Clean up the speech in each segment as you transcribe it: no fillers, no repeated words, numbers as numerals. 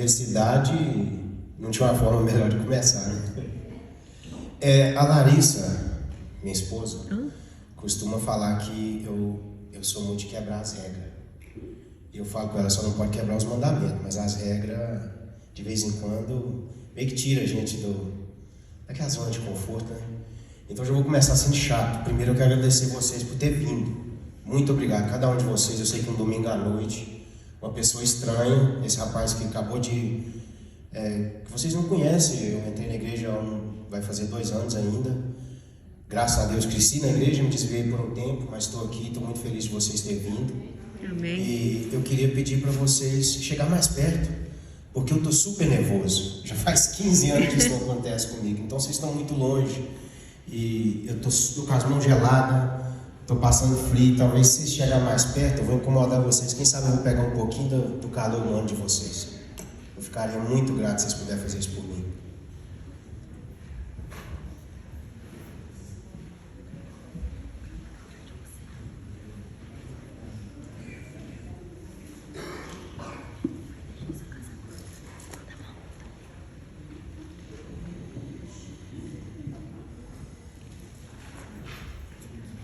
adversidade, não tinha uma forma melhor de começar, né? A Larissa, minha esposa, costuma falar que eu sou muito de quebrar as regras. Eu falo com ela, só não pode quebrar os mandamentos, mas as regras, de vez em quando, meio que tira a gente daquela zona de conforto, né? Então já vou começar sendo chato. Primeiro eu quero agradecer vocês por ter vindo. Muito obrigado, cada um de vocês. Eu sei que um domingo à noite, uma pessoa estranha, esse rapaz que acabou de... que vocês não conhecem, eu entrei na igreja vai fazer 2 anos ainda. Graças a Deus cresci na igreja, me desviei por um tempo, mas estou aqui, estou muito feliz de vocês terem vindo. Amém. E eu queria pedir para vocês chegar mais perto, porque eu estou super nervoso. Já faz 15 anos que isso não acontece comigo, então vocês estão muito longe. E eu estou com as mãos geladas, estou passando frio. Talvez se chegar mais perto, eu vou incomodar vocês. Quem sabe eu vou pegar um pouquinho do calor humano de vocês. Eu ficaria muito grato se vocês puderem fazer isso por mim.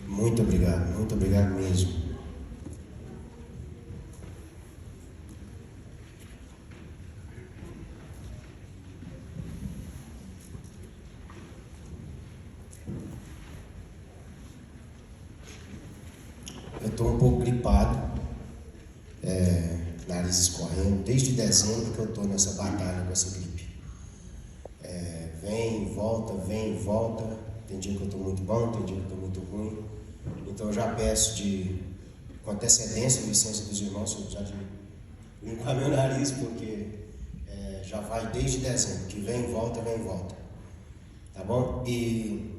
Muito obrigado mesmo. Eu estou um pouco gripado, nariz escorrendo, desde dezembro que eu estou nessa batalha com essa gripe. Vem e volta, tem dia que eu estou muito bom, tem dia que eu estou muito ruim. Então eu já peço com antecedência, licença dos irmãos, já de limpar meu nariz, porque já vai desde dezembro, que vem e volta. Tá bom? E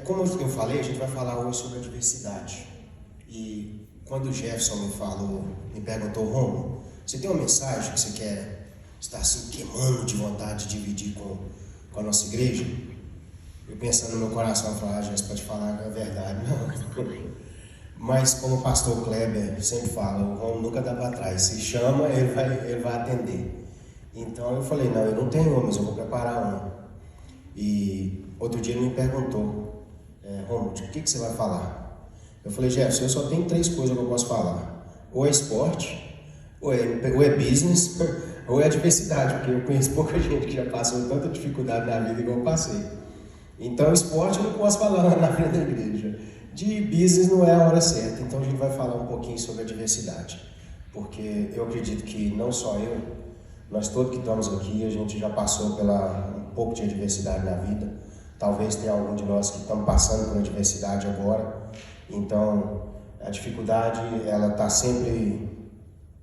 como eu falei, a gente vai falar hoje sobre a diversidade. E quando o Jefferson me perguntou, Romo, você tem uma mensagem que você quer estar assim queimando de vontade de dividir com a nossa igreja? Eu pensando no meu coração, eu falava, Jefferson, pode falar que é verdade, não. Mas como o pastor Kleber sempre fala, o Romo nunca dá para trás. Se chama, ele vai atender. Então eu falei, não, eu não tenho uma, mas eu vou preparar uma. E outro dia ele me perguntou, Romo, o que você vai falar? Eu falei, Jefferson, eu só tenho 3 coisas que eu posso falar. Ou é esporte, ou é business, ou é diversidade, porque eu conheço pouca gente que já passou tanta dificuldade na vida igual eu passei. Então, esporte eu não posso falar na frente da igreja. De business não é a hora certa. Então, a gente vai falar um pouquinho sobre a diversidade. Porque eu acredito que não só eu, nós todos que estamos aqui, a gente já passou um pouco de adversidade na vida. Talvez tenha algum de nós que estamos passando por adversidade agora. Então, a dificuldade, ela está sempre...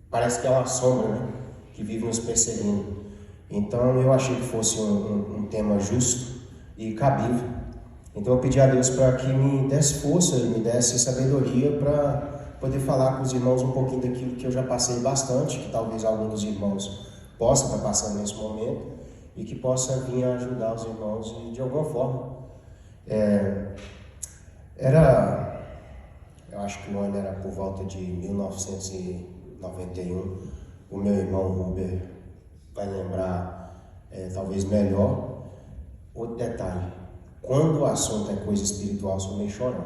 Parece que é uma sombra, né? Que vive nos perseguindo. Então, eu achei que fosse um tema justo e cabível. Então eu pedi a Deus para que me desse força e me desse sabedoria para poder falar com os irmãos um pouquinho daquilo que eu já passei bastante, que talvez algum dos irmãos possa estar passando nesse momento e que possa vir a ajudar os irmãos de alguma forma. Eu acho que o ano era por volta de 1991, o meu irmão Ruber vai lembrar talvez melhor. Outro detalhe, quando o assunto é coisa espiritual, eu sou meio chorão.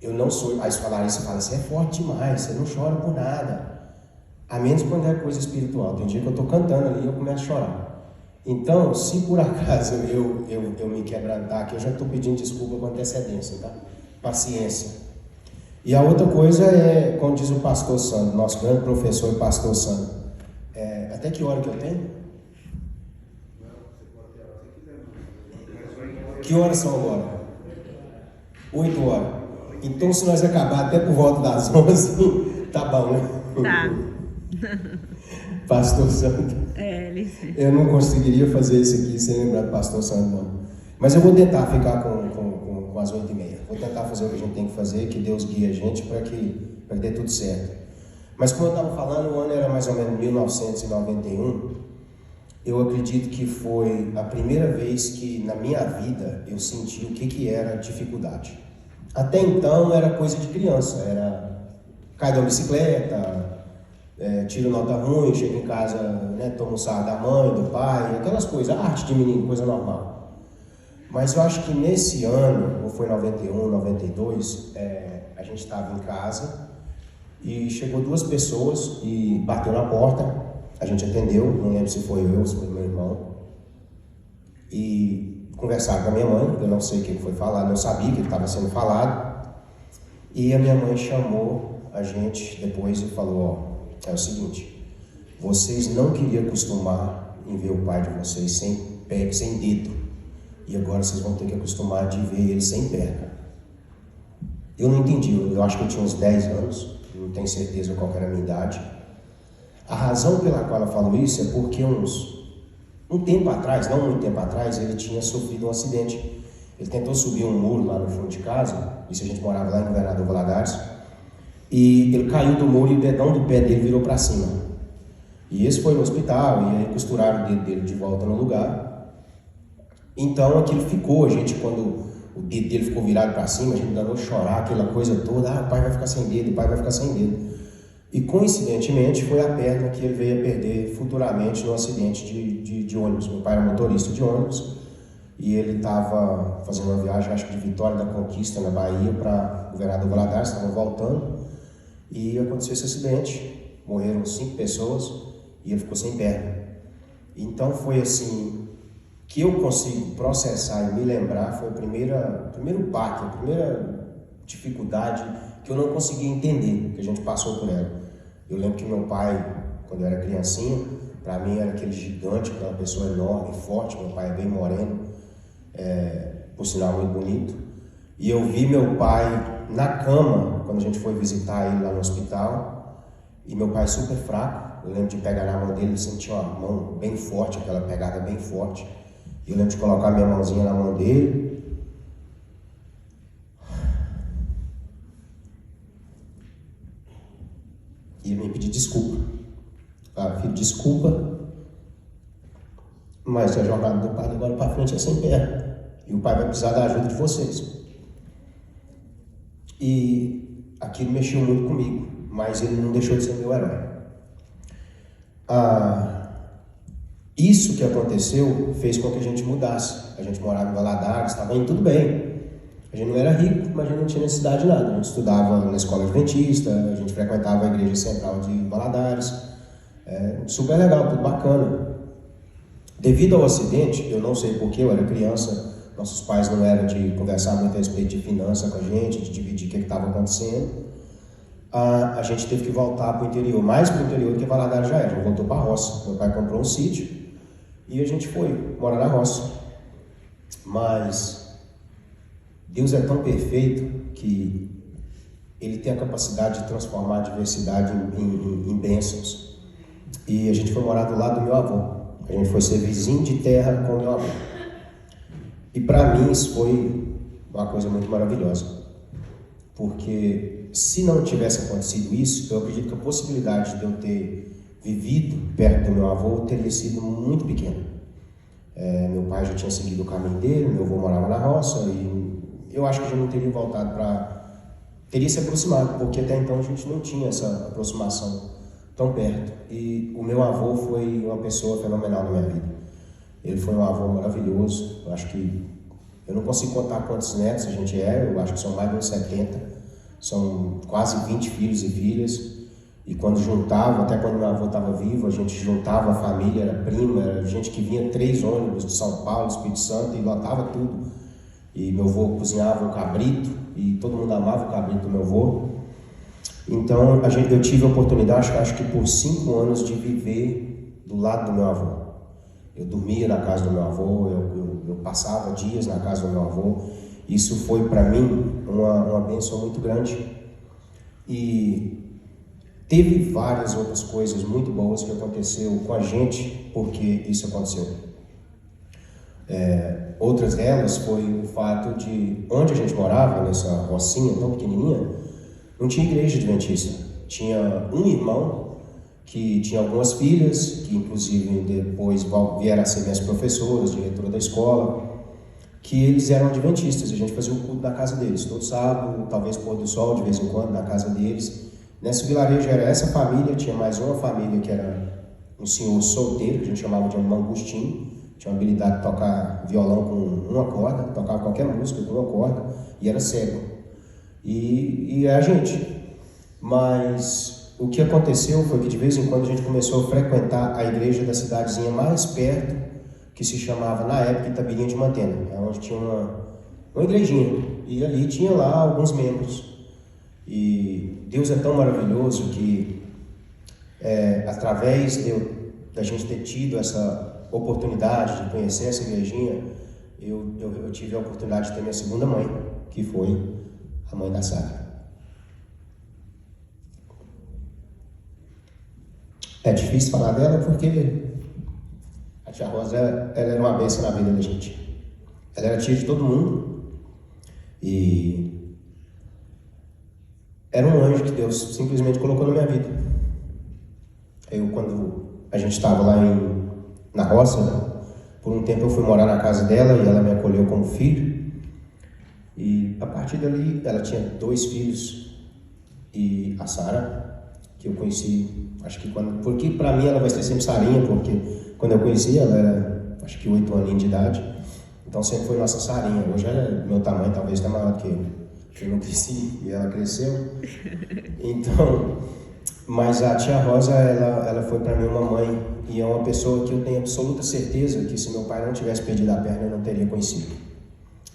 Eu não sou, aí você fala, você é forte demais, você não chora por nada. A menos quando é coisa espiritual. Tem dia que eu estou cantando ali e eu começo a chorar. Então, se por acaso eu me quebrantar aqui, eu já estou pedindo desculpa com antecedência, tá? Paciência. E a outra coisa como diz o pastor Sandro, nosso grande professor e pastor Sandro, até que hora que eu tenho? Que horas são agora? 8 horas. Então, se nós acabar até por volta das 11, tá bom, né? Tá. Pastor Sandro. Eu não conseguiria fazer isso aqui sem lembrar do pastor Sandro, não. Mas eu vou tentar ficar com as 8h30. Vou tentar fazer o que a gente tem que fazer, que Deus guie a gente para que dê tudo certo. Mas como eu estava falando, o ano era mais ou menos 1991. Eu acredito que foi a primeira vez que na minha vida eu senti o que era dificuldade. Até então era coisa de criança, era cair da bicicleta, tiro nota ruim, chego em casa, né, tomo sarro da mãe, do pai, aquelas coisas, arte de menino, coisa normal. Mas eu acho que nesse ano, ou foi 91, 92, a gente estava em casa e chegou duas pessoas e bateu na porta, a gente atendeu, não lembro se foi eu, se foi meu irmão, e conversaram com a minha mãe, eu não sei o que foi falado, não sabia o que estava sendo falado, e a minha mãe chamou a gente depois e falou, é o seguinte, vocês não queriam acostumar em ver o pai de vocês sem pé, sem dedo, e agora vocês vão ter que acostumar de ver ele sem perna. Eu não entendi, eu acho que eu tinha uns 10 anos, não tenho certeza qual era a minha idade. A razão pela qual ela falou isso é porque um tempo atrás, não muito tempo atrás, ele tinha sofrido um acidente. Ele tentou subir um muro lá no fundo de casa, isso a gente morava lá em Governador Valadares, e ele caiu do muro e o dedão do pé dele virou para cima. E esse foi no hospital, e aí costuraram o dedo dele de volta no lugar. Então aquilo ficou, a gente, quando o dedo dele ficou virado para cima, a gente danou chorar, aquela coisa toda, o pai vai ficar sem dedo, o pai vai ficar sem dedo. E coincidentemente foi a perna que ele veio a perder futuramente no acidente de ônibus. Meu pai era motorista de ônibus e ele estava fazendo uma viagem, acho que de Vitória da Conquista, na Bahia, para Governador Valadares, estavam voltando e aconteceu esse acidente. Morreram 5 pessoas e ele ficou sem perna. Então foi assim, que eu consigo processar e me lembrar, foi o primeiro baque, a primeira dificuldade que eu não conseguia entender, que a gente passou por ela. Eu lembro que meu pai, quando eu era criancinha, para mim era aquele gigante, aquela pessoa enorme, forte, meu pai é bem moreno, por sinal muito bonito. E eu vi meu pai na cama, quando a gente foi visitar ele lá no hospital, e meu pai super fraco. Eu lembro de pegar na mão dele, ele sentia uma mão bem forte, aquela pegada bem forte. Eu lembro de colocar minha mãozinha na mão dele. E ele me pediu desculpa. Filho, desculpa, mas a jogada do pai agora para frente é sem perna. E o pai vai precisar da ajuda de vocês. E aquilo mexeu muito comigo, mas ele não deixou de ser meu herói. Isso que aconteceu fez com que a gente mudasse. A gente morava em Valadares, estava indo tudo bem. A gente não era rico, mas a gente não tinha necessidade de nada. A gente estudava na escola adventista, a gente frequentava a igreja central de Valadares. Super legal, tudo bacana. Devido ao acidente, eu não sei porquê, eu era criança, nossos pais não eram de conversar muito a respeito de finança com a gente, de dividir o que estava acontecendo. A gente teve que voltar para o interior, mais para o interior do que Valadares já era. A gente voltou para a roça. Meu pai comprou um sítio e a gente foi morar na roça. Mas Deus é tão perfeito que Ele tem a capacidade de transformar a adversidade em bênçãos. E a gente foi morar do lado do meu avô. A gente foi ser vizinho de terra com o meu avô. E para mim isso foi uma coisa muito maravilhosa. Porque se não tivesse acontecido isso, eu acredito que a possibilidade de eu ter vivido perto do meu avô teria sido muito pequena. Meu pai já tinha seguido o caminho dele, meu avô morava na roça e eu acho que a gente não teria voltado teria se aproximado, porque até então a gente não tinha essa aproximação tão perto. E o meu avô foi uma pessoa fenomenal na minha vida. Ele foi um avô maravilhoso. Eu acho que eu não consigo contar quantos netos a gente eu acho que são mais de uns 70. São quase 20 filhos e filhas. E quando juntava, até quando meu avô estava vivo, a gente juntava a família, era prima, era gente que vinha 3 ônibus de São Paulo, Espírito Santo, e lotava tudo. E meu avô cozinhava o cabrito, e todo mundo amava o cabrito do meu avô. Então, eu tive a oportunidade, acho que por 5 anos, de viver do lado do meu avô. Eu dormia na casa do meu avô, eu passava dias na casa do meu avô. Isso foi para mim uma bênção muito grande. E teve várias outras coisas muito boas que aconteceu com a gente porque isso aconteceu. Outras delas foi o fato de onde a gente morava, nessa rocinha tão pequenininha, não tinha igreja adventista. Tinha um irmão que tinha algumas filhas, que inclusive depois vieram a ser minhas professoras, diretora da escola, que eles eram adventistas. A gente fazia o culto na casa deles, todo sábado, talvez pôr do sol de vez em quando na casa deles. Nesse vilarejo era essa família, tinha mais uma família que era um senhor solteiro, que a gente chamava de um mangostinho, tinha uma habilidade de tocar violão com uma corda, tocava qualquer música com uma corda, e era cego. E é a gente. Mas o que aconteceu foi que de vez em quando a gente começou a frequentar a igreja da cidadezinha mais perto, que se chamava na época Itabirinha de Mantena, onde tinha uma igrejinha, e ali tinha lá alguns membros. E Deus é tão maravilhoso que através da gente ter tido essa oportunidade de conhecer essa igrejinha, eu tive a oportunidade de ter minha segunda mãe, que foi a mãe da Sara. É difícil falar dela porque a tia Rosa, ela era uma bênção na vida da gente. Ela era tia de todo mundo e era um anjo que Deus simplesmente colocou na minha vida. Quando a gente estava lá na roça, né? Por um tempo eu fui morar na casa dela e ela me acolheu como filho. E a partir dali, ela tinha 2 filhos. E a Sara, que eu conheci, acho que porque para mim ela vai ser sempre Sarinha, porque quando eu conheci ela era, acho que 8 aninhos de idade. Então sempre foi nossa Sarinha. Hoje ela é do meu tamanho, talvez até maior do que eu não cresci e ela cresceu. Então, mas a tia Rosa, ela foi para mim uma mãe e é uma pessoa que eu tenho absoluta certeza que se meu pai não tivesse perdido a perna, eu não teria conhecido.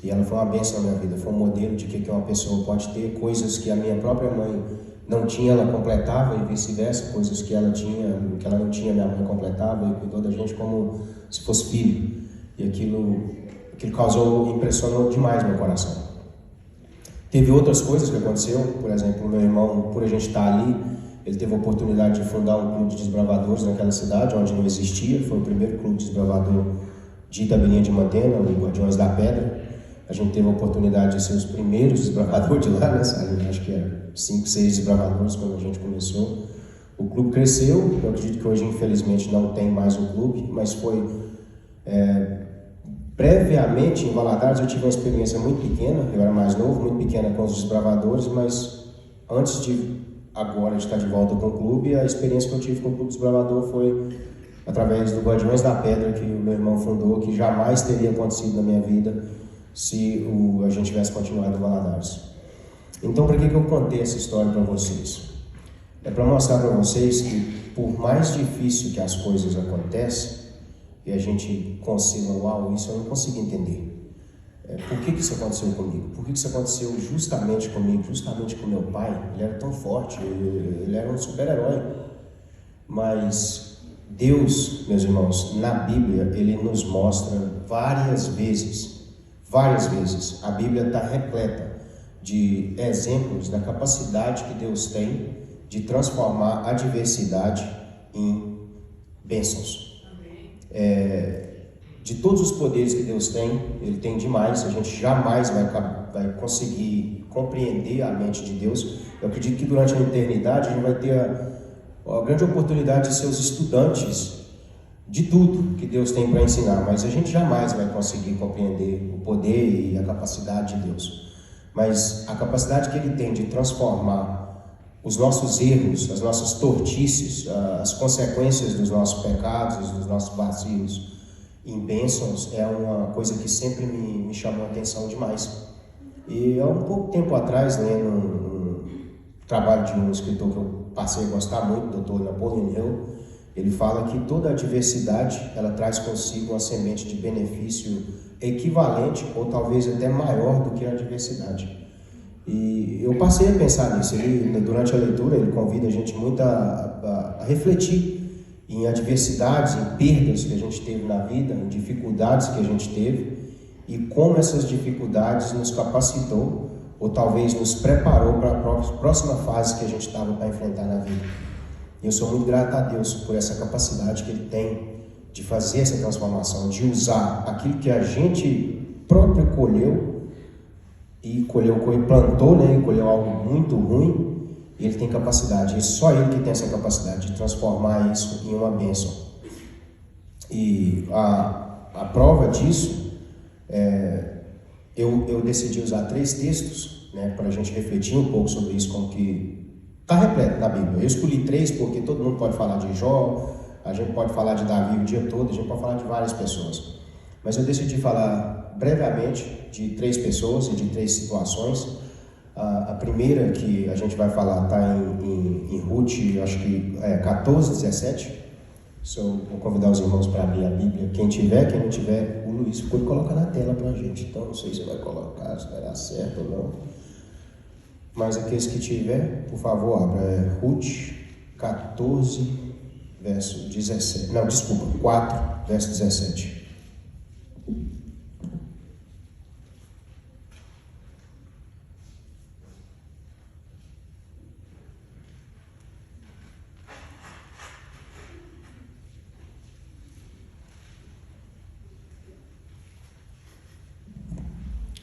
E ela foi uma bênção na minha vida, foi um modelo de que uma pessoa pode ter, coisas que a minha própria mãe não tinha, ela completava e vice-versa, coisas que ela tinha, que ela não tinha, minha mãe completava e cuidou da gente como se fosse filho. E aquilo impressionou demais meu coração. Teve outras coisas que aconteceu, por exemplo, o meu irmão, por a gente estar ali, ele teve a oportunidade de fundar um clube de desbravadores naquela cidade, onde não existia, foi o primeiro clube de desbravador de Itabirinha de Mantena, o Guardiões da Pedra. A gente teve a oportunidade de ser os primeiros desbravadores de lá, né? Acho que era 5, 6 desbravadores quando a gente começou. O clube cresceu, eu acredito que hoje infelizmente não tem mais o clube, mas foi... Previamente, em Valadares, eu tive uma experiência muito pequena, eu era mais novo, muito pequena com os desbravadores, mas antes de estar de volta com o clube, a experiência que eu tive com o Clube Desbravador foi através do Guardiões da Pedra, que o meu irmão fundou, que jamais teria acontecido na minha vida se a gente tivesse continuado em Valadares. Então, por que eu contei essa história para vocês? É para mostrar para vocês que, por mais difícil que as coisas acontecem, e a gente consiga, uau, isso eu não consigo entender. Por que isso aconteceu comigo? Por que isso aconteceu justamente comigo, justamente com meu pai? Ele era tão forte, ele era um super-herói. Mas Deus, meus irmãos, na Bíblia, Ele nos mostra várias vezes, a Bíblia está repleta de exemplos da capacidade que Deus tem de transformar a adversidade em bênçãos. De todos os poderes que Deus tem, Ele tem demais, a gente jamais vai conseguir compreender a mente de Deus. Eu acredito que durante a eternidade a gente vai ter a grande oportunidade de ser os estudantes de tudo que Deus tem para ensinar, mas a gente jamais vai conseguir compreender o poder e a capacidade de Deus. Mas a capacidade que Ele tem de transformar os nossos erros, as nossas tortices, as consequências dos nossos pecados, dos nossos vacilos em bênçãos, é uma coisa que sempre me chamou a atenção demais. E há um pouco tempo atrás, lendo um trabalho de um escritor que eu passei a gostar muito, o Dr. Napoleon Hill, ele fala que toda adversidade, ela traz consigo uma semente de benefício equivalente ou talvez até maior do que a adversidade. E eu passei a pensar nisso. Durante a leitura, ele convida a gente muito a refletir em adversidades, em perdas que a gente teve na vida, em dificuldades que a gente teve e como essas dificuldades nos capacitou ou talvez nos preparou para a próxima fase que a gente estava para enfrentar na vida. E eu sou muito grato a Deus por essa capacidade que Ele tem de fazer essa transformação, de usar aquilo que a gente próprio colheu e plantou, né? E colheu algo muito ruim. Ele tem capacidade, e só Ele que tem essa capacidade de transformar isso em uma bênção. E a prova disso, eu decidi usar 3 textos, né, para a gente refletir um pouco sobre isso, como que Está repleto na Bíblia. Eu escolhi 3 porque todo mundo pode falar de Jó, a gente pode falar de Davi o dia todo, a gente pode falar de várias pessoas. Mas eu decidi falar brevemente de 3 pessoas e de 3 situações. A primeira que a gente vai falar está em Ruth, acho que 14, 17. Vou convidar os irmãos para abrir a Bíblia. Quem não tiver, o Luiz pode colocar na tela para a gente. Então, não sei se vai colocar, se vai dar certo ou não. Mas aqueles que tiver, por favor, abra. Ruth 14, verso 17. Não, desculpa, 4, verso 17.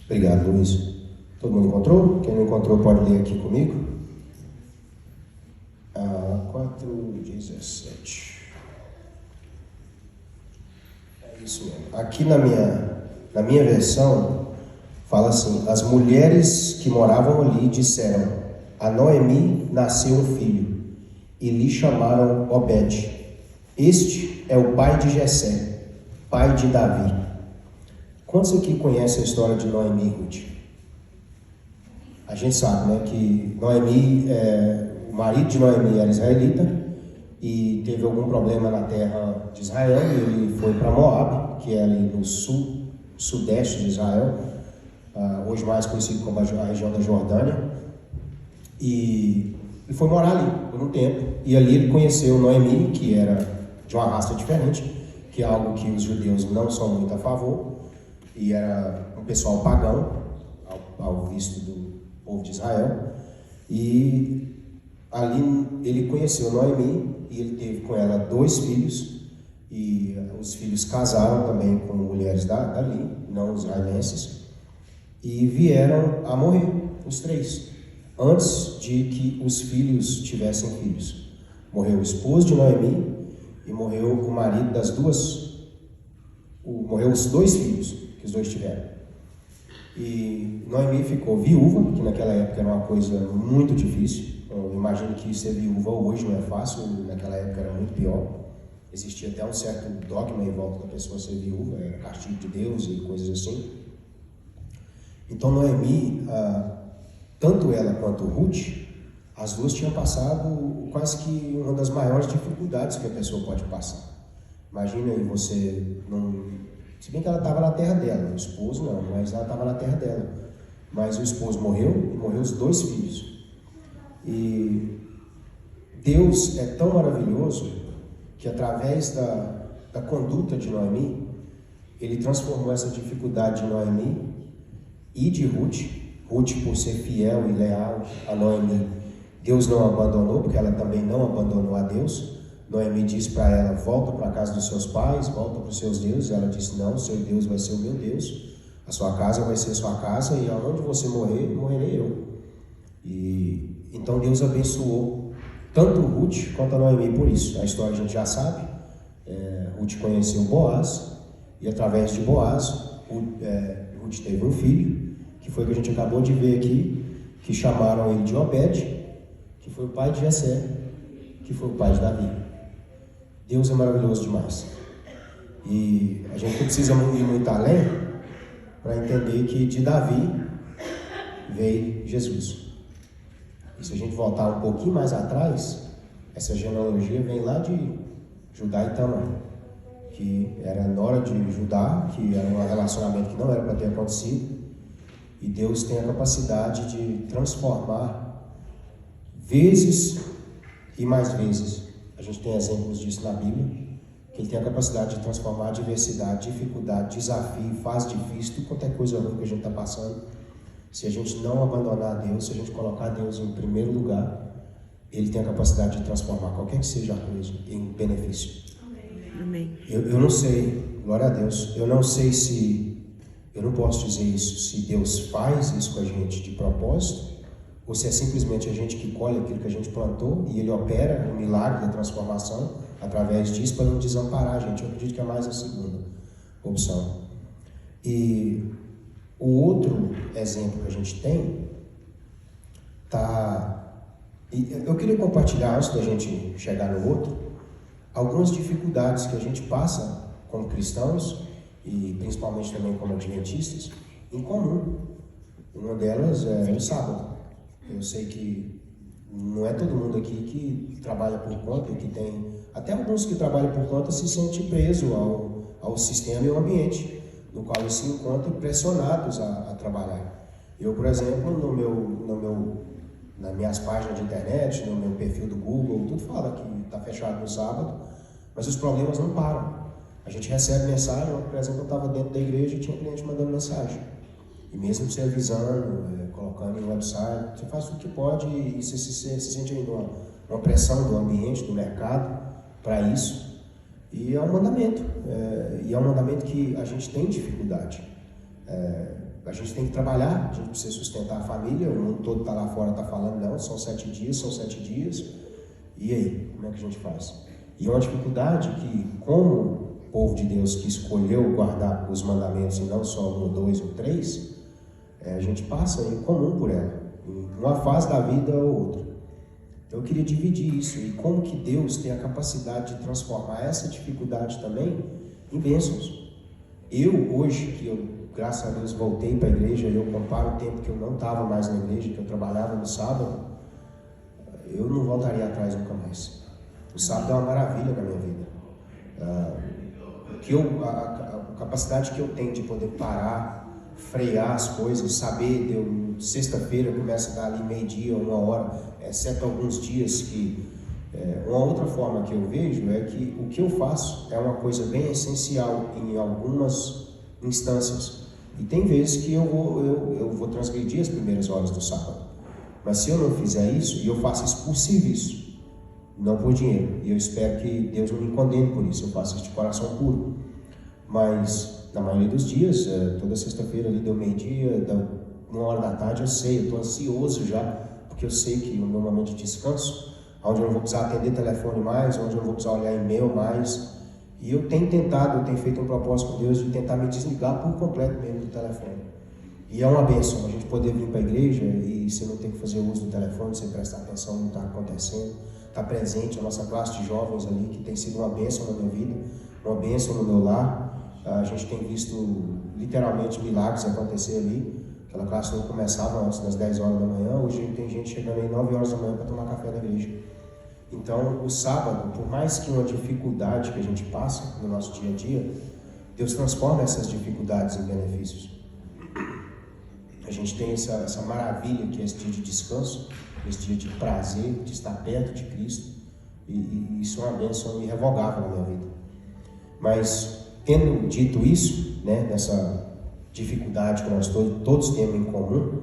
Obrigado, Luiz. Todo mundo encontrou? Quem não encontrou pode ler aqui comigo. 4:17. É isso mesmo. Aqui na minha versão, fala assim: as mulheres que moravam ali disseram: a Noemi nasceu um filho, e lhe chamaram Obed. Este é o pai de Jessé, pai de Davi. Quantos aqui conhecem a história de Noemi e Ruth? A gente sabe, né, que Noemi, o marido de Noemi era israelita e teve algum problema na terra de Israel e ele foi para Moab, que é ali no sudeste de Israel, hoje mais conhecido como a região da Jordânia, e ele foi morar ali por um tempo, e ali ele conheceu Noemi, que era de uma raça diferente, que é algo que os judeus não são muito a favor, e era um pessoal pagão, ao visto do povo de Israel, e ali ele conheceu Noemi, e ele teve com ela 2 filhos, e os filhos casaram também com mulheres dali, não israelenses, e vieram a morrer, os 3, antes de que os filhos tivessem filhos. Morreu o esposo de Noemi, e morreu o marido das duas, morreu os 2 filhos que os 2 tiveram. E Noemi ficou viúva, que naquela época era uma coisa muito difícil. Eu imagino que ser viúva hoje não é fácil, naquela época era muito pior. Existia até um certo dogma em volta da pessoa ser viúva, era castigo de Deus e coisas assim. Então Noemi, tanto ela quanto Ruth, as 2 tinham passado quase que uma das maiores dificuldades que a pessoa pode passar. Imagina aí você se bem que ela estava na terra dela, o esposo não, mas ela estava na terra dela. Mas o esposo morreu e morreu os 2 filhos. E Deus é tão maravilhoso que através da conduta de Noemi, Ele transformou essa dificuldade de Noemi e de Ruth. Ruth, por ser fiel e leal a Noemi, Deus não a abandonou, porque ela também não abandonou a Deus. Noemi disse para ela: volta para a casa dos seus pais, volta para os seus deuses. Ela disse: não, seu Deus vai ser o meu Deus, a sua casa vai ser a sua casa, e aonde você morrer, morrerei eu. E então Deus abençoou tanto Ruth quanto a Noemi por isso. A história a gente já sabe. Ruth conheceu Boaz, e através de Boaz, Ruth teve um filho, que foi o que a gente acabou de ver aqui, que chamaram ele de Obed, que foi o pai de Jessé, que foi o pai de Davi. Deus é maravilhoso demais. E a gente não precisa ir muito além para entender que de Davi veio Jesus. E se a gente voltar um pouquinho mais atrás, essa genealogia vem lá de Judá e Tamar, que era nora de Judá, que era um relacionamento que não era para ter acontecido. E Deus tem a capacidade de transformar vezes e mais vezes. A gente tem exemplos disso na Bíblia, que Ele tem a capacidade de transformar adversidade, dificuldade, desafio, fase difícil, tudo quanto é coisa ruim que a gente está passando. Se a gente não abandonar a Deus, se a gente colocar Deus em primeiro lugar, Ele tem a capacidade de transformar qualquer que seja a coisa em benefício. Amém. Eu não sei, glória a Deus, eu não sei se, eu não posso dizer isso, se Deus faz isso com a gente de propósito, ou se é simplesmente a gente que colhe aquilo que a gente plantou e Ele opera o milagre da transformação através disso para não desamparar a gente. Eu acredito que é mais a segunda opção. E o outro exemplo que a gente tem está E eu queria compartilhar, antes da gente chegar no outro, algumas dificuldades que a gente passa como cristãos e principalmente também como adventistas em comum. Uma delas é o sábado. Eu sei que não é todo mundo aqui que trabalha por conta, que tem, até alguns que trabalham por conta se sentem presos ao sistema e ao ambiente no qual eles se encontram pressionados a trabalhar. Eu, por exemplo, nas minhas páginas de internet, no meu perfil do Google, tudo fala que está fechado no sábado, mas os problemas não param. A gente recebe mensagem, por exemplo, eu estava dentro da igreja e tinha cliente mandando mensagem. E mesmo você avisando, colocando em website, você faz tudo que pode e você se sente ainda uma pressão do ambiente, do mercado, para isso. E é um mandamento. E é um mandamento que a gente tem dificuldade. A gente tem que trabalhar, a gente precisa sustentar a família, o mundo todo está lá fora, está falando, não, são 7 dias. E aí, como é que a gente faz? E é uma dificuldade que, como povo de Deus que escolheu guardar os mandamentos e não só 1, 2 ou 3, a gente passa em comum por ela, em uma fase da vida ou outra. Então eu queria dividir isso e como que Deus tem a capacidade de transformar essa dificuldade também em bênçãos. Eu hoje, que eu, graças a Deus, voltei para a igreja, eu comparo o tempo que eu não estava mais na igreja, que eu trabalhava no sábado, eu não voltaria atrás nunca mais. O sábado é uma maravilha na minha vida. A capacidade que eu tenho de poder parar, frear as coisas, saber, sexta-feira começa a dar ali meio-dia, 1h, exceto alguns dias que... uma outra forma que eu vejo é que o que eu faço é uma coisa bem essencial em algumas instâncias. E tem vezes que eu vou transgredir as primeiras horas do sábado. Mas se eu não fizer isso, e eu faço isso por serviço, não por dinheiro, e eu espero que Deus não me condene por isso, eu faço isso de coração puro. Mas, na maioria dos dias, toda sexta-feira ali deu meio-dia, 1h da tarde, eu estou ansioso já, porque eu sei que o meu momento de descanso, onde eu não vou precisar atender telefone mais, onde eu não vou precisar olhar e-mail mais, e eu tenho feito um propósito com Deus de tentar me desligar por completo mesmo do telefone. E é uma bênção a gente poder vir para a igreja e você não ter que fazer uso do telefone, você prestar atenção no que está acontecendo, estar presente, a nossa classe de jovens ali, que tem sido uma bênção na minha vida, uma bênção no meu lar. A gente tem visto literalmente milagres acontecer ali. Aquela classe não começava antes das 10 horas da manhã, hoje tem gente chegando aí 9 horas da manhã para tomar café na igreja. Então, o sábado, por mais que uma dificuldade que a gente passa no nosso dia a dia, Deus transforma essas dificuldades em benefícios. A gente tem essa maravilha que é esse dia de descanso, esse dia de prazer, de estar perto de Cristo, e isso é uma bênção irrevogável na minha vida. Mas, tendo dito isso, nessa dificuldade que nós todos temos em comum,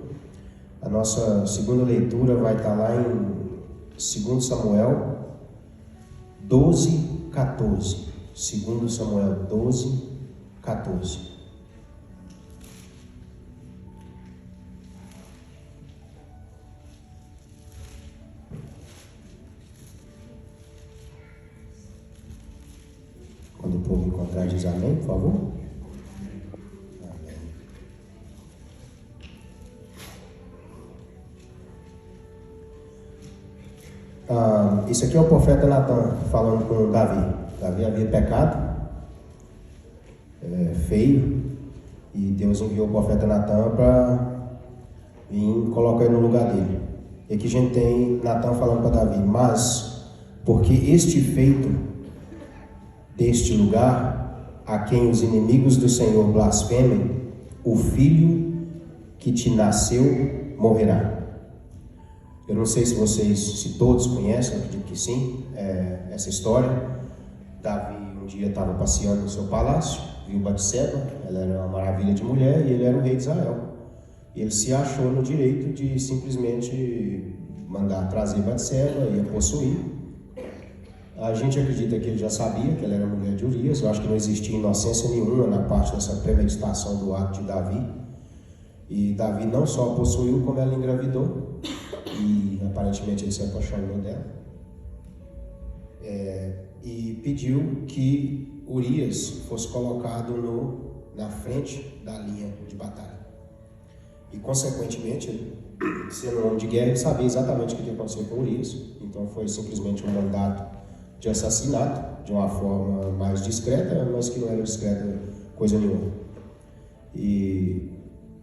a nossa segunda leitura vai estar lá em 2 Samuel 12, 14. 2 Samuel 12, 14. Quando o povo encontrar, diz amém, por favor. Isso aqui é o profeta Natan falando com Davi. Davi havia pecado feio, e Deus enviou o profeta Natan para vir colocar ele no lugar dele. E aqui a gente tem Natan falando para Davi: mas porque este feito deste lugar, a quem os inimigos do Senhor blasfemem, o filho que te nasceu morrerá. Eu não sei se todos conhecem, eu acredito que sim, essa história. Davi um dia estava passeando no seu palácio, viu Batseba, ela era uma maravilha de mulher e ele era o rei de Israel. E ele se achou no direito de simplesmente mandar trazer Batseba e a possuir. A gente acredita que ele já sabia que ela era mulher de Urias. Eu acho que não existia inocência nenhuma na parte dessa premeditação do ato de Davi. E Davi não só a possuiu, como ela engravidou. E aparentemente ele se apaixonou dela. E pediu que Urias fosse colocado na frente da linha de batalha. E, consequentemente, sendo um homem de guerra, ele sabia exatamente o que ia acontecer com Urias. Então, foi simplesmente um mandato de assassinato, de uma forma mais discreta, mas que não era discreta coisa nenhuma. E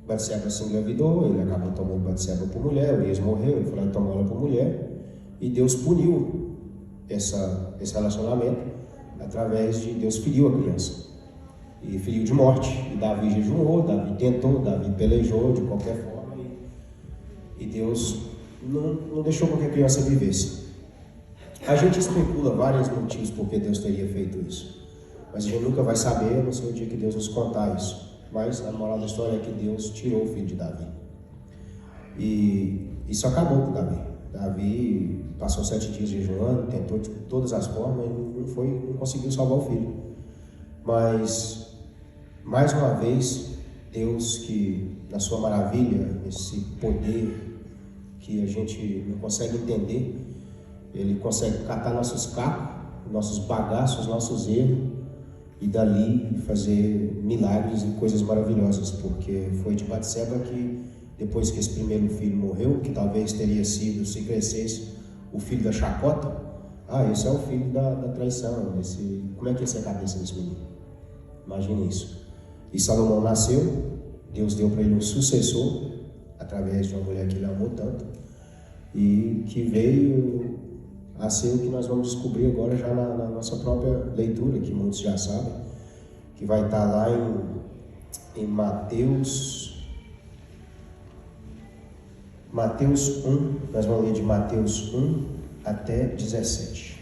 Batseba se engravidou, ele acabou tomando Batseba por mulher, Urias morreu, ele falou que tomou ela por mulher. E Deus puniu esse relacionamento através de Deus feriu a criança. E feriu de morte. E Davi jejuou, Davi tentou, Davi pelejou de qualquer forma. E Deus não deixou com que a criança vivesse. A gente especula vários motivos por que Deus teria feito isso. Mas a gente nunca vai saber, a não ser o dia que Deus nos contar isso. Mas a moral da história é que Deus tirou o filho de Davi. E isso acabou com Davi. Davi passou 7 dias jejuando, tentou de todas as formas e não conseguiu salvar o filho. Mas mais uma vez, Deus, que na sua maravilha, esse poder que a gente não consegue entender, Ele consegue catar nossos cacos, nossos bagaços, nossos erros, e dali fazer milagres e coisas maravilhosas, porque foi de Batseba que, depois que esse primeiro filho morreu, que talvez teria sido, se crescesse, o filho da chacota, esse é o filho da traição, como é que ia ser a cabeça desse menino? Imagine isso. E Salomão nasceu, Deus deu para ele um sucessor, através de uma mulher que ele amou tanto, e que veio a ser o que nós vamos descobrir agora já na nossa própria leitura, que muitos já sabem, que vai estar lá em Mateus 1, nós vamos ler de Mateus 1 até 17.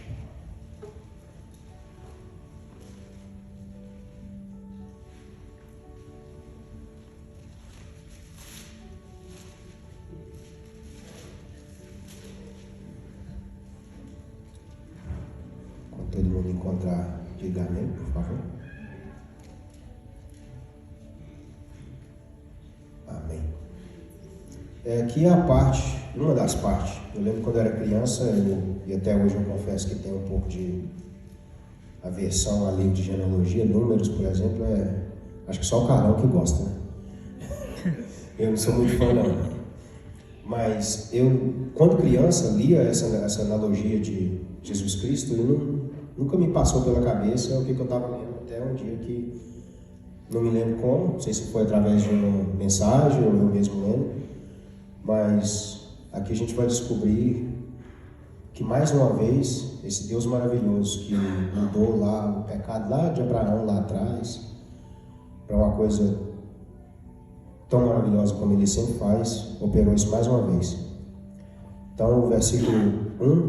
Todo mundo encontrar, diga amém, por favor. Amém. Aqui é a parte, uma das partes. Eu lembro quando eu era criança, e até hoje eu confesso que tenho um pouco de aversão à lei de genealogia. Números, por exemplo, acho que só o Carol que gosta, né? Eu não sou muito fã, não. Mas eu, quando criança, lia essa analogia de Jesus Cristo e nunca me passou pela cabeça o que eu estava lendo, até um dia que não me lembro como, não sei se foi através de uma mensagem ou eu mesmo lendo, mas aqui a gente vai descobrir que mais uma vez esse Deus maravilhoso que mudou lá o pecado lá de Abraão lá atrás para uma coisa tão maravilhosa como ele sempre faz, operou isso mais uma vez. Então,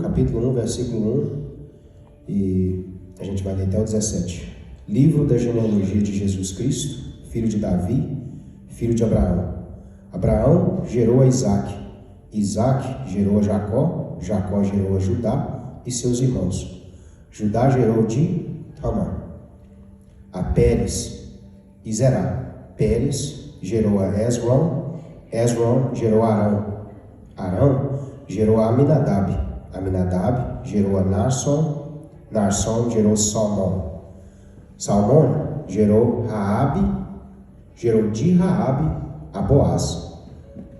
capítulo 1, versículo 1, e a gente vai ler até o 17. Livro da genealogia de Jesus Cristo, filho de Davi, filho de Abraão. Abraão gerou a Isaque, Isaque gerou a Jacó, Jacó gerou a Judá e seus irmãos. Judá gerou de Tamar, a Pérez e Zerá. Pérez gerou a Esrom, Esrom gerou a Arão, Arão gerou a Aminadab, Aminadab gerou a Naasson, Naasson gerou Salmão, Salmão gerou Raabe, gerou de Raabe a Boaz,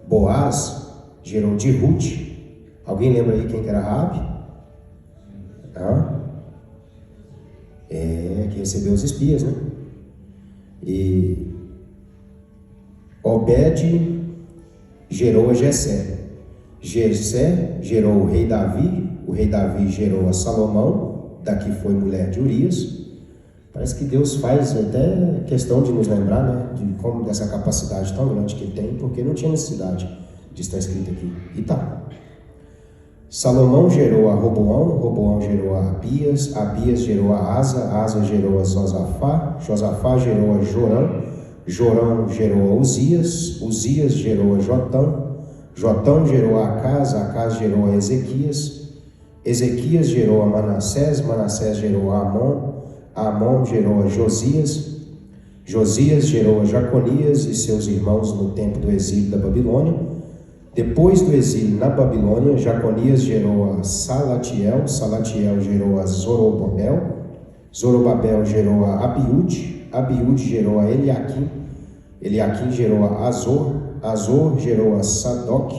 Boaz gerou de Ruth. Alguém lembra aí quem que era Raabe? Que recebeu os espias, né? E Obed gerou a Jessé, Jessé gerou o rei Davi gerou a Salomão, daqui foi mulher de Urias. Parece que Deus faz até questão de nos lembrar, né, de como dessa capacidade tão grande que ele tem, porque não tinha necessidade de estar escrito aqui. E tá. Salomão gerou a Roboão, Roboão gerou a Abias, Abias gerou a Asa, Asa gerou a Josafá, Josafá gerou a Jorão, Jorão gerou a Uzias, Uzias gerou a Jotão, Jotão gerou a Acaz, Acaz gerou a Ezequias, Ezequias gerou a Manassés, Manassés gerou a Amon, Amon gerou a Josias, Josias gerou a Jaconias e seus irmãos no tempo do exílio da Babilônia. Depois do exílio na Babilônia, Jaconias gerou a Salatiel, Salatiel gerou a Zorobabel, Zorobabel gerou a Abiúde, Abiúde gerou a Eliaquim, Eliaquim gerou a Azor, Azor gerou a Sadoc,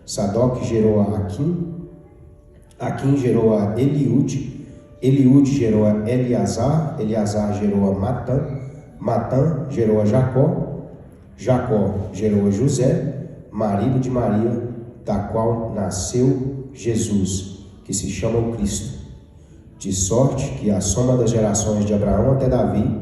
Sadoc gerou a Aquim, Aquim gerou a Eliúde, Eliúde gerou a Eleazar, Eleazar gerou a Matã, Matã gerou a Jacó, Jacó gerou a José, marido de Maria, da qual nasceu Jesus, que se chama o Cristo. De sorte que a soma das gerações de Abraão até Davi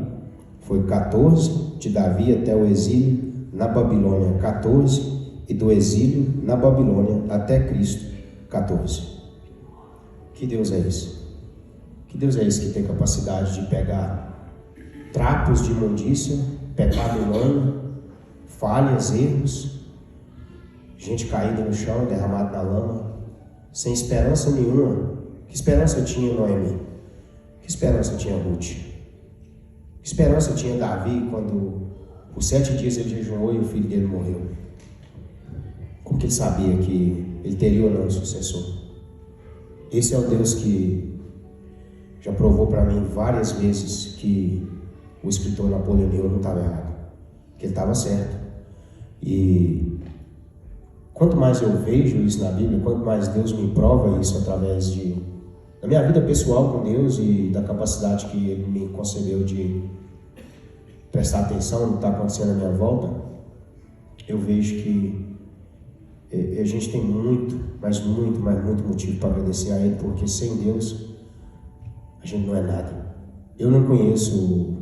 foi 14, de Davi até o exílio na Babilônia 14, e do exílio na Babilônia até Cristo 14. Que Deus é esse? Que Deus é esse que tem capacidade de pegar trapos de imundícia, pecado humano, falhas, erros, gente caída no chão, derramada na lama, sem esperança nenhuma? Que esperança tinha Noemi? Que esperança tinha Ruth? Que esperança tinha Davi quando por 7 dias ele jejuou e o filho dele morreu? Como que ele sabia que ele teria ou não um sucessor? Esse é o Deus que já provou para mim várias vezes que o escritor Napoleão Hill não estava errado, que ele estava certo. E quanto mais eu vejo isso na Bíblia, quanto mais Deus me prova isso através da minha vida pessoal com Deus e da capacidade que Ele me concedeu de prestar atenção no que está acontecendo à minha volta, eu vejo que a gente tem muito motivo para agradecer a Ele, porque sem Deus a gente não é nada. Eu não conheço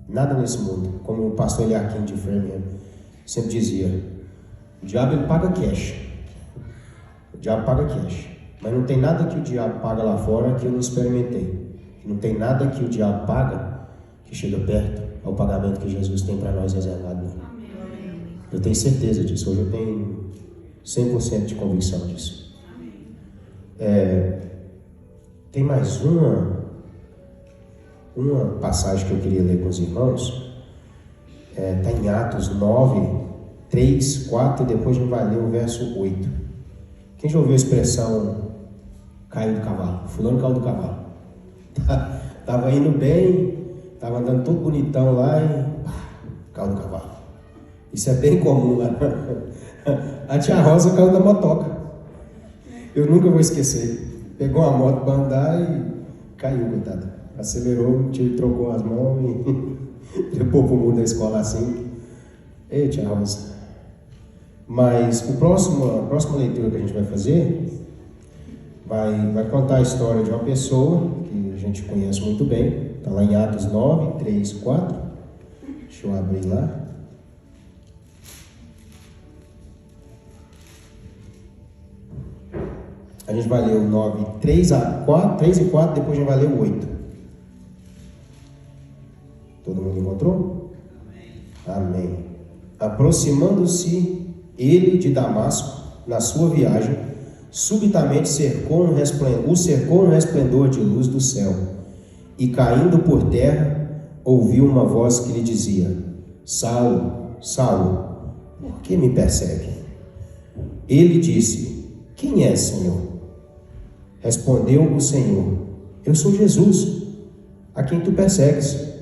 nada nesse mundo, como o pastor Eliaquim de Framingham sempre dizia: o diabo ele paga cash, o diabo paga cash, mas não tem nada que o diabo paga lá fora que eu não experimentei. Não tem nada que o diabo paga que chega perto ao pagamento que Jesus tem para nós reservado. Eu tenho certeza disso. Hoje eu tenho 100% de convicção disso. Tem mais uma passagem que eu queria ler com os irmãos. Está em Atos 9, 3, 4 e depois a gente vai ler o verso 8. Quem já ouviu a expressão caiu do cavalo? Fulano caiu do cavalo. Estava indo bem, estava andando todo bonitão lá e caiu do cavalo. Isso é bem comum lá. A tia Rosa caiu da motoca. Eu nunca vou esquecer. Pegou uma moto para andar e caiu, coitada. Acelerou, o tio trocou as mãos e levou para o mundo da escola assim. Ei, tia Rosa. Mas a próxima leitura que a gente vai fazer vai contar a história de uma pessoa que a gente conhece muito bem. Está lá em Atos 9, 3, 4. Deixa eu abrir lá. A gente vai ler o 9, 3 e 4, depois a gente vai ler o 8. Todo mundo encontrou? Amém. Aproximando-se ele de Damasco, na sua viagem, subitamente o cercou um resplendor de luz do céu, e caindo por terra, ouviu uma voz que lhe dizia: Saulo, Saulo, por que me persegue? Ele disse: Quem é, Senhor? Respondeu o Senhor: Eu sou Jesus, a quem tu persegues.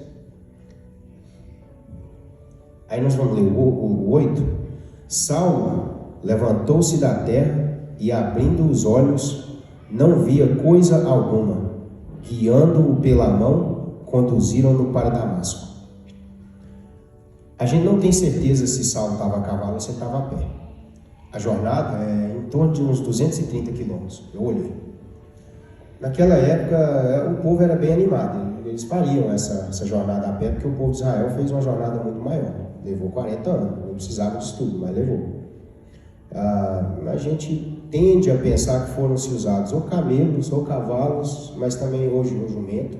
Aí nós vamos ler o 8. Saulo levantou-se da terra e, abrindo os olhos, não via coisa alguma. Guiando-o pela mão, conduziram-no para Damasco. A gente não tem certeza se Saulo estava a cavalo ou se estava a pé. A jornada é em torno de uns 230 quilômetros. Eu olhei. Naquela época, o povo era bem animado. Eles fariam essa jornada a pé, porque o povo de Israel fez uma jornada muito maior. Levou 40 anos, não precisava disso tudo, mas levou. A gente tende a pensar que foram-se usados ou camelos ou cavalos, mas também hoje o jumento.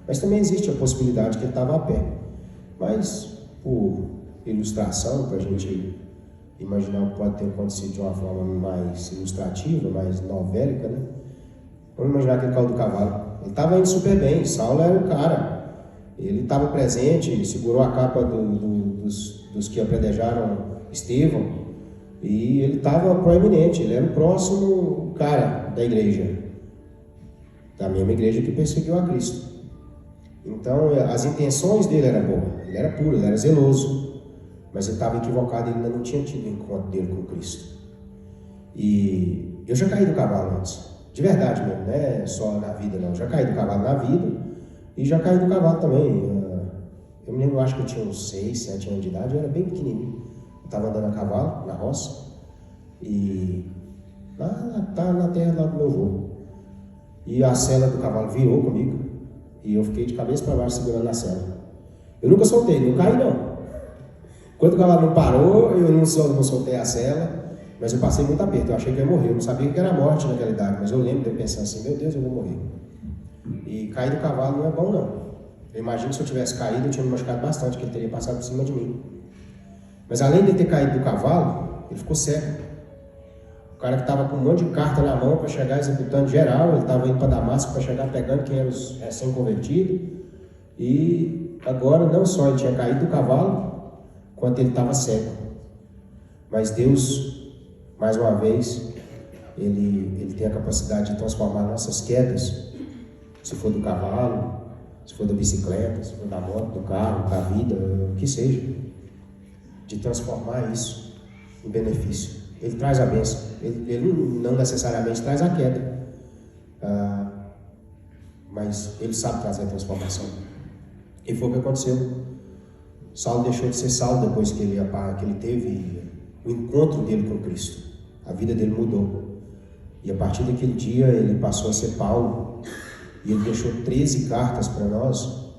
Mas também existe a possibilidade que ele estava a pé. Mas, por ilustração, para a gente imaginar o que pode ter acontecido de uma forma mais ilustrativa, mais novélica, né? Vamos imaginar que ele caiu do cavalo. Ele estava indo super bem, Saulo era o cara. Ele estava presente, segurou a capa dos que apedrejaram Estevão. E ele estava proeminente, ele era o próximo cara da igreja. Da mesma igreja que perseguiu a Cristo. Então, as intenções dele eram boas. Ele era puro, ele era zeloso. Mas ele estava equivocado, ele ainda não tinha tido o encontro dele com Cristo. E eu já caí do cavalo antes, de verdade mesmo, não é só na vida não. Eu já caí do cavalo na vida e já caí do cavalo também. Eu me lembro, eu acho que eu tinha uns 6, 7 anos de idade, eu era bem pequenininho. Eu estava andando a cavalo, na roça, e lá na terra lá do meu avô. E a sela do cavalo virou comigo, e eu fiquei de cabeça para baixo segurando a sela. Eu nunca soltei, não caí não. Quando o cavalo não parou, eu não soltei a sela, mas eu passei muito aperto, eu achei que eu ia morrer. Eu não sabia que era morte naquela idade, mas eu lembro de eu pensando assim, meu Deus, eu vou morrer. E cair do cavalo não é bom não. Eu imagino que se eu tivesse caído, eu tinha me machucado bastante, que ele teria passado por cima de mim. Mas além de ter caído do cavalo, ele ficou cego. O cara que estava com um monte de carta na mão para chegar executando geral, ele estava indo para Damasco para chegar pegando quem era os recém-convertidos. E agora não só ele tinha caído do cavalo, quanto ele estava cego. Mas Deus, mais uma vez, ele tem a capacidade de transformar nossas quedas, se for do cavalo, se for da bicicleta, se for da moto, do carro, da vida, o que seja, de transformar isso em benefício. Ele traz a bênção, ele não necessariamente traz a queda, mas ele sabe trazer a transformação. E foi o que aconteceu. Saulo deixou de ser Saulo depois que ele teve o encontro dele com Cristo. A vida dele mudou. E a partir daquele dia ele passou a ser Paulo. E ele deixou 13 cartas para nós.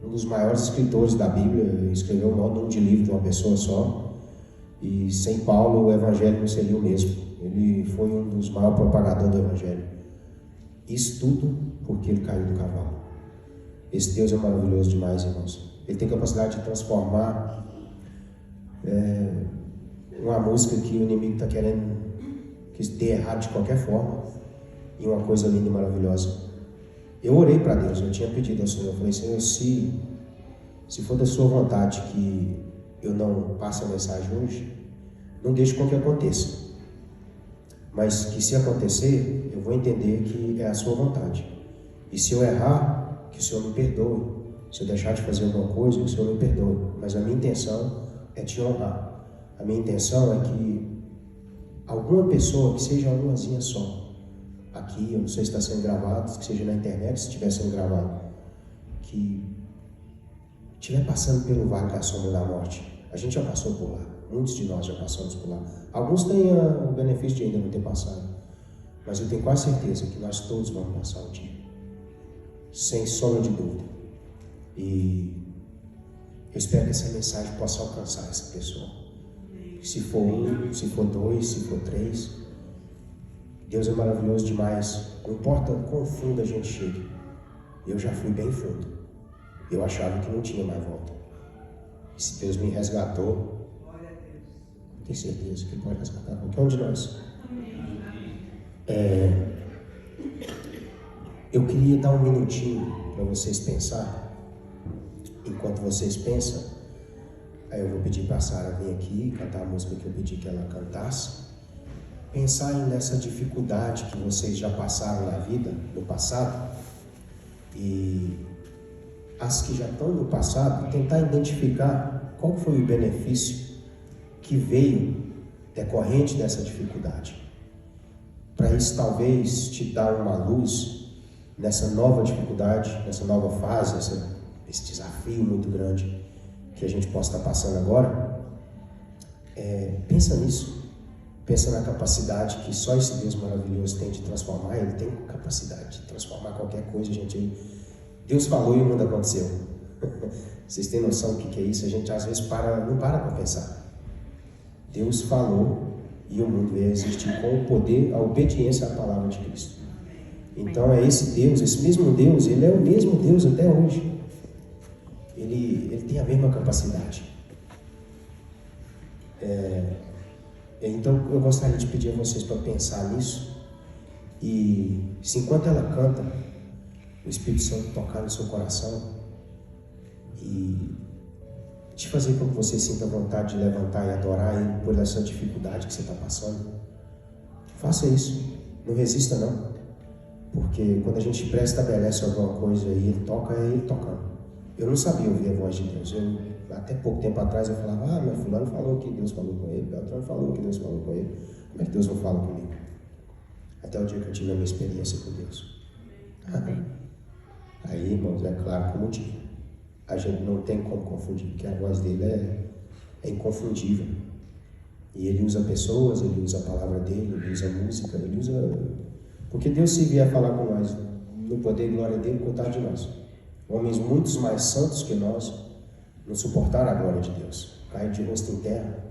Um dos maiores escritores da Bíblia. Ele escreveu o maior número de livros de uma pessoa só. E sem Paulo o Evangelho não seria o mesmo. Ele foi um dos maiores propagadores do Evangelho. Isso tudo porque ele caiu do cavalo. Esse Deus é maravilhoso demais, irmãos. Ele tem capacidade de transformar uma música que o inimigo está querendo que dê errado de qualquer forma em uma coisa linda e maravilhosa. Eu orei para Deus, eu tinha pedido ao Senhor, eu falei, Senhor, se for da sua vontade que eu não passe a mensagem hoje, não deixe com que aconteça. Mas que se acontecer, eu vou entender que é a sua vontade. E se eu errar, que o Senhor me perdoe. Se eu deixar de fazer alguma coisa, que o Senhor me perdoe. Mas a minha intenção é te honrar. A minha intenção é que alguma pessoa, que seja umazinha só, aqui, eu não sei se está sendo gravado, que seja na internet, se estiver sendo gravado, que estiver passando pelo vale da sombra da morte. A gente já passou por lá, muitos de nós já passamos por lá. Alguns têm o benefício de ainda não ter passado, mas eu tenho quase certeza que nós todos vamos passar um dia, sem sombra de dúvida. E eu espero que essa mensagem possa alcançar essa pessoa. Se for um, se for dois, se for três, Deus é maravilhoso demais. Não importa quão fundo a gente chegue. Eu já fui bem fundo. Eu achava que não tinha mais volta. E se Deus me resgatou, tenho certeza que Ele pode resgatar qualquer um de nós. Eu queria dar um minutinho para vocês pensar. Enquanto vocês pensam, aí eu vou pedir para a Sara vir aqui cantar a música que eu pedi que ela cantasse. Pensar nessa dificuldade que vocês já passaram na vida, no passado, e as que já estão no passado, tentar identificar qual foi o benefício que veio decorrente dessa dificuldade. Para isso, talvez, te dar uma luz nessa nova dificuldade, nessa nova fase, esse desafio muito grande que a gente possa estar passando agora. Pensa nisso. Pensa na capacidade que só esse Deus maravilhoso tem de transformar. Ele tem capacidade de transformar qualquer coisa, gente. Deus falou e o mundo aconteceu. Vocês têm noção do que é isso? A gente às vezes não para para pensar. Deus falou e o mundo veio a existir com o poder, a obediência à palavra de Cristo. Então é esse Deus, esse mesmo Deus, Ele é o mesmo Deus até hoje. Ele tem a mesma capacidade. Então eu gostaria de pedir a vocês para pensar nisso. E se enquanto ela canta, o Espírito Santo tocar no seu coração e te fazer com que você sinta vontade de levantar e adorar Ele por essa dificuldade que você está passando, faça isso. Não resista não. Porque quando a gente pré-estabelece alguma coisa e Ele toca, é Ele tocando. Eu não sabia ouvir a voz de Deus. até pouco tempo atrás eu falava, mas fulano falou que Deus falou com ele, Beltrano falou que Deus falou com ele. Como é que Deus não fala comigo? Até o dia que eu tive a minha experiência com Deus. Aí, irmãos, é claro como dia. A gente não tem como confundir, porque a voz dele é inconfundível. E ele usa pessoas, ele usa a palavra dele, ele usa música, ele usa... Porque Deus, se vier falar com nós no poder e glória dele, coitado de nós. Homens muitos mais santos que nós não suportaram a glória de Deus. Caíram de rosto em terra,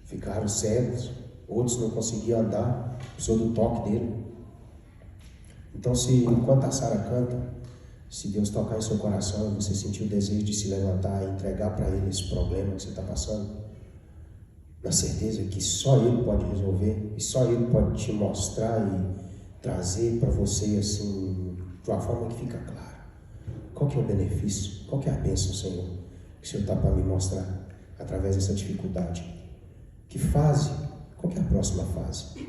ficaram cegos, outros não conseguiam andar, precisou do toque dele. Então, se enquanto a Sara canta, se Deus tocar em seu coração, você sentir o desejo de se levantar e entregar para Ele esse problema que você está passando, na certeza que só Ele pode resolver e só Ele pode te mostrar e trazer para você assim, de uma forma que fica clara. Qual que é o benefício? Qual que é a bênção, Senhor, que o Senhor está para me mostrar através dessa dificuldade? Que fase? Qual que é a próxima fase?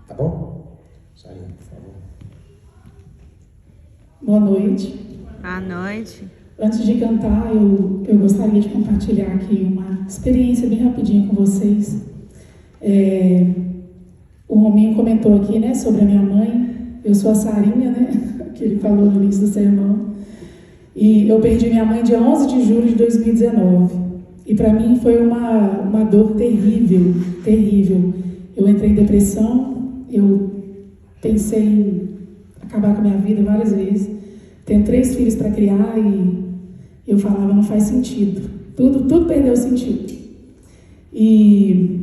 Tá bom? Saindo, por favor. Boa noite. Boa noite. Antes de cantar, eu gostaria de compartilhar aqui uma experiência bem rapidinho com vocês. O Rominho comentou aqui, né, sobre a minha mãe. Eu sou a Sarinha, né, que ele falou no início do sermão. E eu perdi minha mãe dia 11 de julho de 2019. E para mim foi uma dor terrível, terrível. Eu entrei em depressão, eu pensei em acabar com a minha vida várias vezes. Tenho 3 filhos para criar e eu falava, não faz sentido. Tudo perdeu sentido. E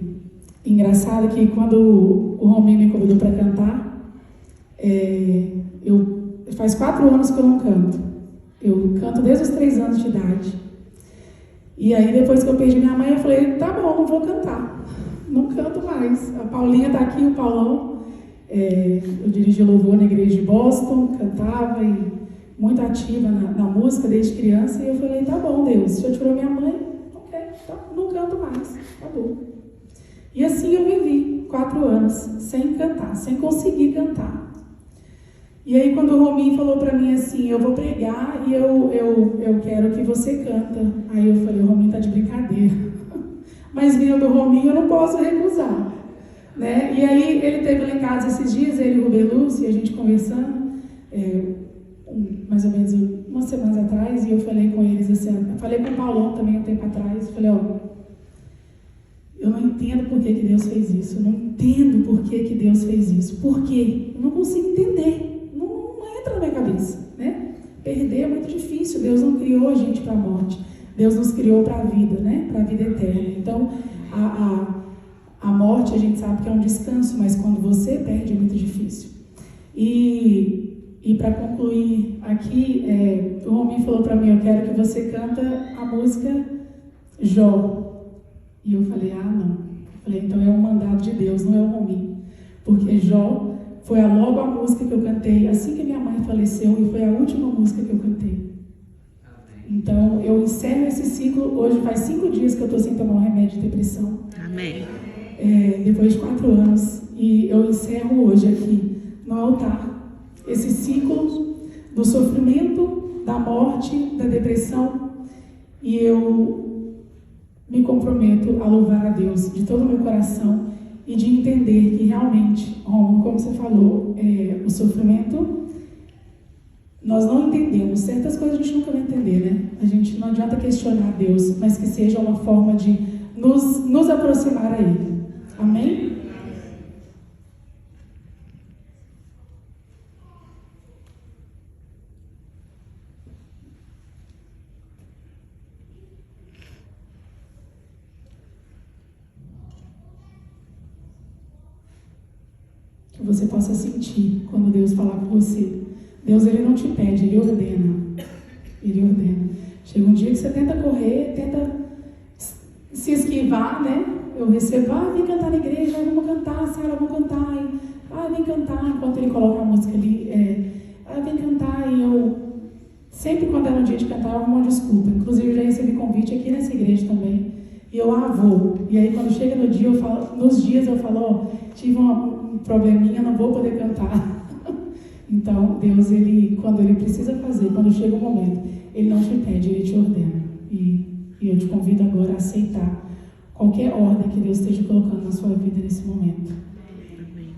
engraçado que quando o Rominho me convidou para cantar, faz 4 anos que eu não canto. Eu canto desde os 3 anos de idade. E aí depois que eu perdi minha mãe, eu falei, tá bom, não vou cantar. Não canto mais. A Paulinha tá aqui, o Paulão. Eu dirigi louvor na igreja de Boston, cantava e muito ativa na música desde criança. E eu falei, tá bom, Deus, o Senhor tirou minha mãe, ok, tá, não canto mais, acabou. E assim eu vivi 4 anos sem cantar, sem conseguir cantar. E aí quando o Rominho falou para mim assim, eu vou pregar e eu quero que você canta. Aí eu falei, o Rominho tá de brincadeira. Mas vindo do Rominho eu não posso recusar. Né? E aí ele teve lá em casa esses dias, ele e o Rubeluz, e a gente conversando, mais ou menos umas semanas atrás, e eu falei com eles assim, eu falei com o Paulão também um tempo atrás, falei, eu não entendo por que Deus fez isso, eu não entendo por que Deus fez isso, por quê? Eu não consigo entender, não entra na minha cabeça, né? Perder é muito difícil, Deus não criou a gente para a morte, Deus nos criou para a vida, né? Para a vida eterna. Então, a morte a gente sabe que é um descanso, mas quando você perde é muito difícil. E para concluir aqui, o Rominho falou para mim, eu quero que você canta a música Jó. E eu falei, não. Eu falei, então é um mandado de Deus, não é o Rominho. Porque Jó foi logo a música que eu cantei assim que minha mãe faleceu e foi a última música que eu cantei. Então eu encerro esse ciclo, hoje faz 5 dias que eu estou sem tomar um remédio de depressão. Amém. Depois de 4 anos, e eu encerro hoje aqui no altar esse ciclo do sofrimento, da morte, da depressão, e eu me comprometo a louvar a Deus de todo o meu coração e de entender que realmente, como você falou, o sofrimento, nós não entendemos, certas coisas a gente nunca vai entender, né? A gente não adianta questionar Deus, mas que seja uma forma de nos aproximar a Ele. Amém? Que você possa sentir quando Deus falar com você. Deus, Ele não te pede, Ele ordena. Ele ordena. Chega um dia que você tenta correr, tenta se esquivar, né? Eu recebo, vem cantar na igreja, vamos cantar, Sara, vamos cantar. Vem cantar, enquanto ele coloca a música ali, vem cantar. E eu, sempre quando era um dia de cantar, eu arrumo uma desculpa. Inclusive, eu já recebi convite aqui nessa igreja também. E eu, vou. E aí, quando chega no dia, nos dias eu falo, tive um probleminha, não vou poder cantar. Então, Deus, Ele, quando Ele precisa fazer, quando chega o momento, Ele não te pede, Ele te ordena. E eu eu te convido agora a aceitar qualquer ordem que Deus esteja colocando na sua vida nesse momento. Amém.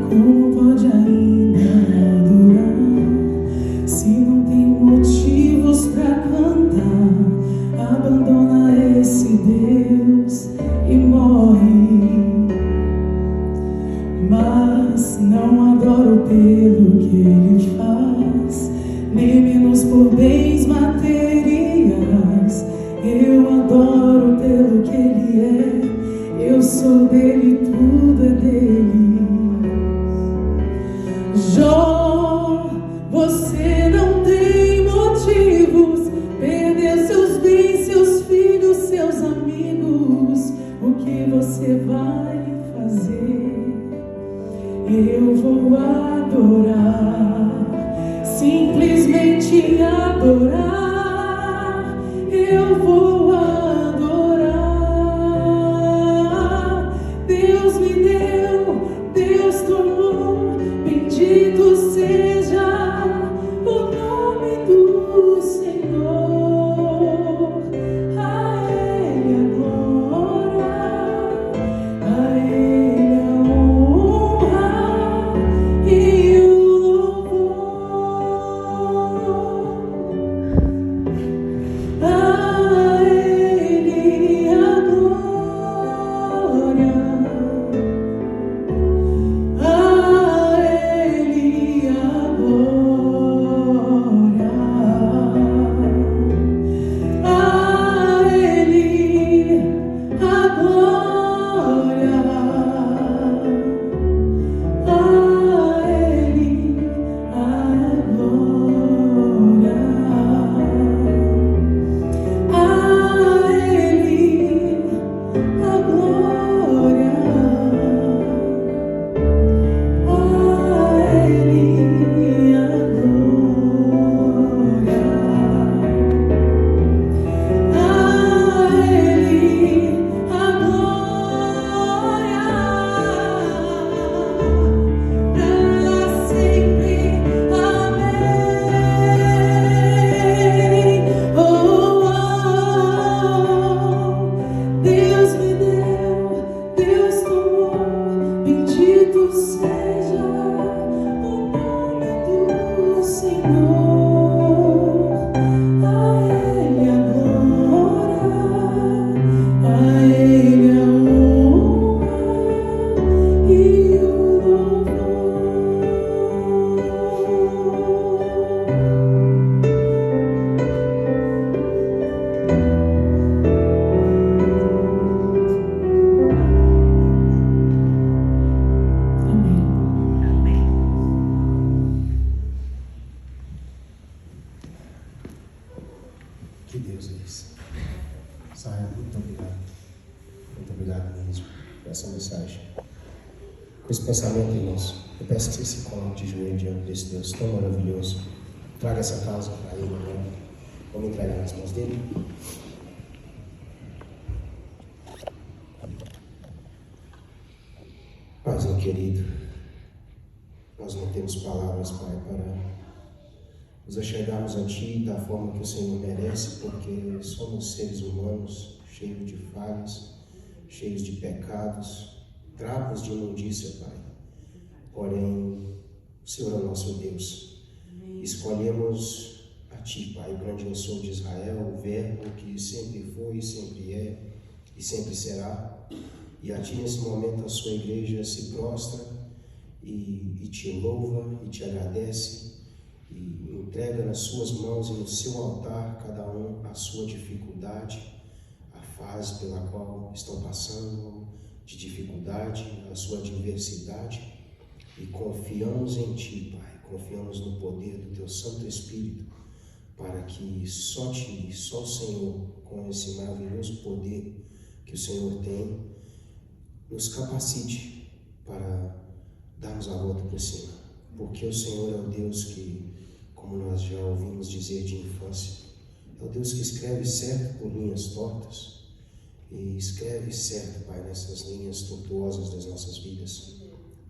Como pode ainda adorar se não tem motivos para cantar? Abandona esse Deus e morre. Mas não adoro pelo que Ele faz, nem menos por bens materiais. Eu adoro pelo que Ele é, eu sou dele, tudo é dele. Jó, você não tem motivos, perdeu seus bens, seus filhos, seus amigos. O que você vai fazer? Eu vou adorar, simplesmente adorar. Eu vou adorar. Deus me deu, Deus tomou, bendito seja o nome do Senhor. A Ele a glória, a Ele a honra e o louvor. A Ele a glória. A Ele a glória, a Ele a glória, a Ele a glória, a Ele a glória. Deus me deu, Deus tomou, bendito seja o nome do Senhor. A Ele a glória, a Ele a honra e o louvor. Amém. Amém. Que Deus é esse? Saia, muito obrigado. Muito obrigado mesmo por essa mensagem. Com esse pensamento, irmãos, eu peço que você se coloque de joelho diante desse Deus tão maravilhoso. Traga essa causa para Ele agora. Vamos entregar nas mãos dele. Paizinho querido, nós não temos palavras, Pai, para nos achegarmos a Ti da forma que o Senhor merece, porque somos seres humanos, cheios de falhas, cheios de pecados, trapos de imundícia, Pai. Porém, o Senhor é o nosso Deus. Escolhemos a Ti, Pai, o grande eu sou de Israel, o Verbo que sempre foi, sempre é e sempre será. E a Ti, nesse momento, a sua igreja se prostra e Te louva e Te agradece e entrega nas suas mãos e no seu altar, cada um, a sua dificuldade, a fase pela qual estão passando de dificuldade, a sua adversidade. E confiamos em Ti, Pai, confiamos no poder do Teu Santo Espírito, para que só Ti, só o Senhor, com esse maravilhoso poder que o Senhor tem, nos capacite para darmos a volta por cima. porque o Senhor é o Deus que, como nós já ouvimos dizer de infância, é o Deus que escreve certo por linhas tortas e escreve certo, Pai, nessas linhas tortuosas das nossas vidas.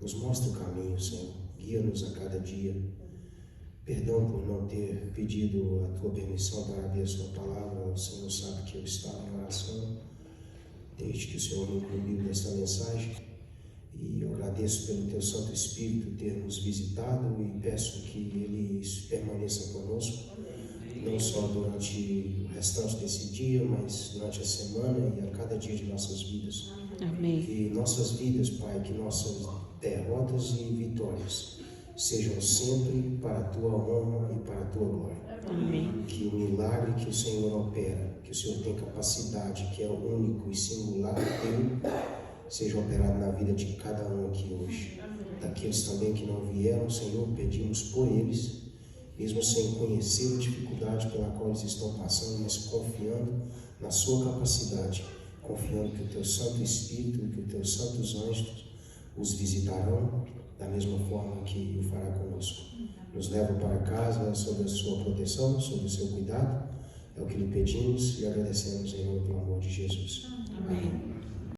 Nos mostra o caminho, Senhor, guia-nos a cada dia. Perdão por não ter pedido a Tua permissão para abrir a Sua palavra. O Senhor sabe que eu estava em oração desde que o Senhor me incluiu nesta mensagem. E eu agradeço pelo Teu Santo Espírito ter nos visitado e peço que Ele permaneça conosco, não só durante o restante desse dia, mas durante a semana e a cada dia de nossas vidas. Amém. Que nossas vidas, Pai, que nossas derrotas e vitórias sejam sempre para a Tua honra e para a Tua glória. Amém. Que o milagre que o Senhor opera, que o Senhor tem capacidade, que é único e singular Teu, seja operado na vida de cada um aqui hoje. Daqueles também que não vieram, Senhor, pedimos por eles, mesmo sem conhecer a dificuldade pela qual eles estão passando, mas confiando na Sua capacidade, confiando que o Teu Santo Espírito e que os Teus santos anjos os visitarão da mesma forma que o fará conosco. Nos leva para casa sob a Sua proteção, sob o Seu cuidado. É o que lhe pedimos e agradecemos em nome do amor de Jesus. Amém.